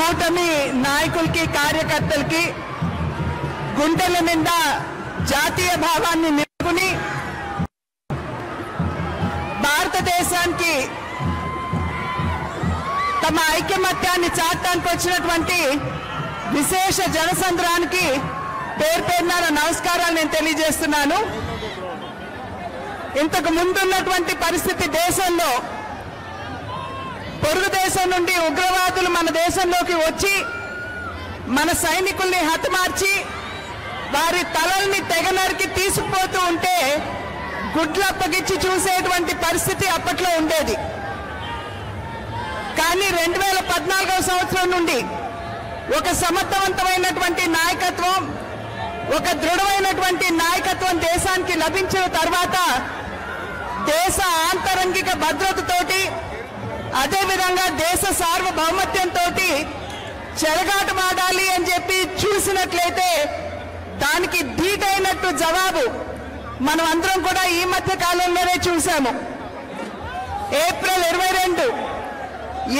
కూటమి నాయకులకి కార్యకర్తలకి గుండెల నిండా జాతీయ భావాన్ని నింపుకుని భారతదేశానికి తమ ఐకమత్యాన్ని చాటడానికి వచ్చినటువంటి విశేష జనసంద్రానికి పేరు పేరున నమస్కారాలు నేను తెలియజేస్తున్నాను. ఇంతకు ముందున్నటువంటి పరిస్థితి దేశంలో పొరుగు దేశం నుండి ఉగ్రవాదులు మన దేశంలోకి వచ్చి మన సైనికుల్ని హతమార్చి వారి తలల్ని తెగనరికి తీసుకుపోతూ ఉంటే గుడ్లప్పగిచ్చి చూసేటువంటి పరిస్థితి అప్పట్లో ఉండేది. కానీ 2014వ సంవత్సరం నుండి ఒక సమర్థవంతమైనటువంటి నాయకత్వం, ఒక దృఢమైనటువంటి నాయకత్వం దేశానికి లభించిన తర్వాత దేశ ఆంతరంగిక భద్రతతోటి అదేవిధంగా దేశ సార్వభౌమత్యంతో చెలగాటమాడాలి అని చెప్పి చూసినట్లయితే దానికి ధీటైనట్టు జవాబు మనం అందరం కూడా ఈ మధ్య కాలంలోనే చూశాము. ఏప్రిల్ 22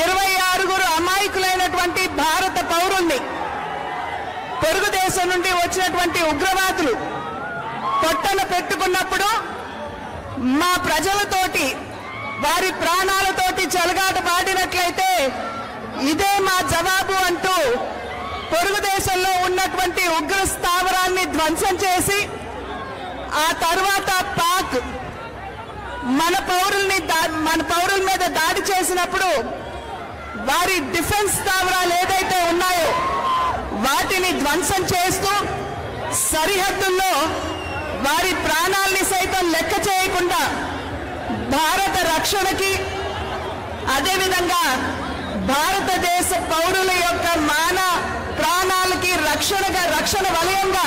26 అమాయకులైనటువంటి భారత పౌరుల్ని పొరుగు దేశం నుండి వచ్చినటువంటి ఉగ్రవాదులు పొట్టన పెట్టుకున్నప్పుడు మా ప్రజలతోటి వారి ప్రాణాలతోటి చెలగాట పాడినట్లయితే ఇదే మా జవాబు అంటూ పొరుగు దేశంలో ఉన్నటువంటి ఉగ్ర స్థావరాన్ని ధ్వంసం చేసి ఆ తర్వాత పాక్ మన పౌరుల మీద దాడి చేసినప్పుడు వారి డిఫెన్స్ స్థావరాలు ఏదైతే ఉన్నాయో వాటిని ధ్వంసం చేస్తూ సరిహద్దుల్లో వారి ప్రాణాల్ని సైతం లెక్క చేయకుండా భారత రక్షణకి అదేవిధంగా భారతదేశ పౌరుల యొక్క ప్రాణాలకి రక్షణ వలయంగా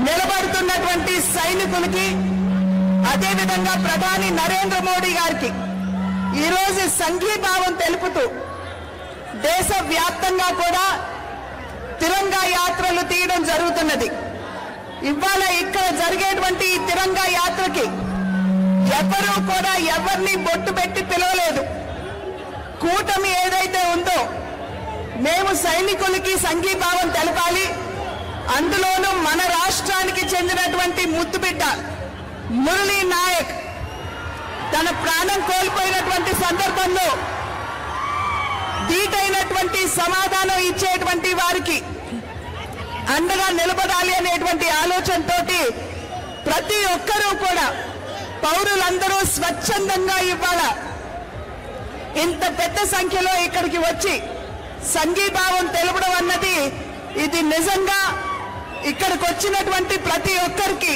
నిలబడుతున్నటువంటి సైనికులకి అదేవిధంగా ప్రధాని నరేంద్ర మోడీ గారికి ఈరోజు సంఘీభావం తెలుపుతూ దేశవ్యాప్తంగా కూడా తిరంగా యాత్రలు తీయడం జరుగుతున్నది. ఇవాళ ఇక్కడ జరిగేటువంటి ఈ తిరంగా యాత్రకి ఎవరూ కూడా ఎవరిని బొట్టు పెట్టి పిలవలేదు. కూటమి ఏదైతే ఉందో మేము సైనికులకి సంఘీభావం తెలపాలి. అందులోనూ మన రాష్ట్రానికి చెందినటువంటి ముద్దుబిడ్డ మురళీ నాయక్ తన ప్రాణం కోల్పోయినటువంటి సందర్భంలో ధీటైనటువంటి సమాధానం ఇచ్చేటువంటి వారికి అండగా నిలబడాలి అనేటువంటి ఆలోచనతో ప్రతి ఒక్కరూ కూడా పౌరులందరూ స్వచ్ఛందంగా ఇవ్వాల ఇంత పెద్ద సంఖ్యలో ఇక్కడికి వచ్చి సంఘీభావం తెలపడం అన్నది ఇది నిజంగా ఇక్కడికి వచ్చినటువంటి ప్రతి ఒక్కరికి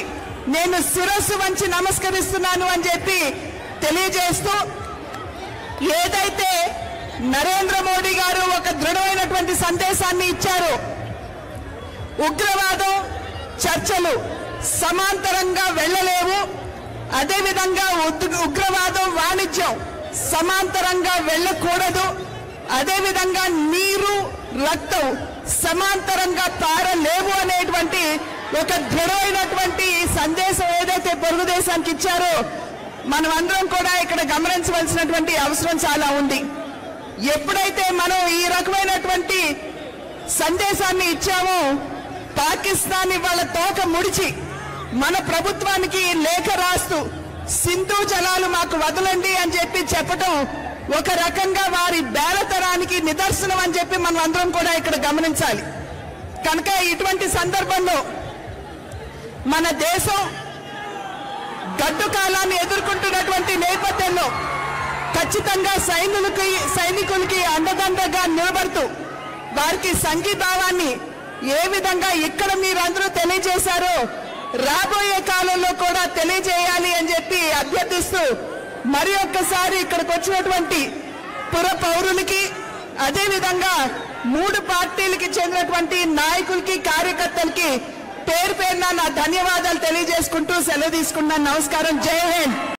నేను శిరస్సు వంచి నమస్కరిస్తున్నాను అని చెప్పి తెలియజేస్తూ, ఏదైతే నరేంద్ర మోడీ గారు ఒక దృఢమైనటువంటి సందేశాన్ని ఇచ్చారో ఉగ్రవాదం చర్చలు సమాంతరంగా వెళ్ళలేవు, అదేవిధంగా ఉగ్రవాదం వాణిజ్యం సమాంతరంగా వెళ్ళకూడదు, అదేవిధంగా నీరు రక్తం సమాంతరంగా పారలేవు అనేటువంటి ఒక దృఢమైనటువంటి సందేశం ఏదైతే పొరుగు దేశానికి ఇచ్చారో మనం అందరం కూడా ఇక్కడ గమనించవలసినటువంటి అవసరం చాలా ఉంది. ఎప్పుడైతే మనం ఈ రకమైనటువంటి సందేశాన్ని ఇచ్చామో పాకిస్తాన్ వాళ్ళ తోక ముడిచి మన ప్రభుత్వానికి లేఖ రాస్తూ సింధు జలాలు మాకు వదలండి అని చెప్పి చెప్పడం ఒక రకంగా వారి బేలతనానికి నిదర్శనం అని చెప్పి మనం అందరం కూడా ఇక్కడ గమనించాలి. కనుక ఇటువంటి సందర్భంలో మన దేశం గడ్డు కాలాన్ని ఎదుర్కొంటున్నటువంటి నేపథ్యంలో ఖచ్చితంగా సైనికులకి అండదండగా నిలబడుతూ వారికి సంఘీభావాన్ని ఏ విధంగా ఇక్కడ మీరందరూ తెలియజేశారో రాబోయే కాలంలో కూడా తెలియజేయాలి అని చెప్పి అభ్యర్థిస్తూ మరి ఒక్కసారి ఇక్కడికి వచ్చినటువంటి పుర పౌరులకి అదేవిధంగా 3 పార్టీలకి చెందినటువంటి నాయకులకి కార్యకర్తలకి పేరు పేరున నా ధన్యవాదాలు తెలియజేసుకుంటూ సెలవు తీసుకున్నాను. నమస్కారం. జై హింద్.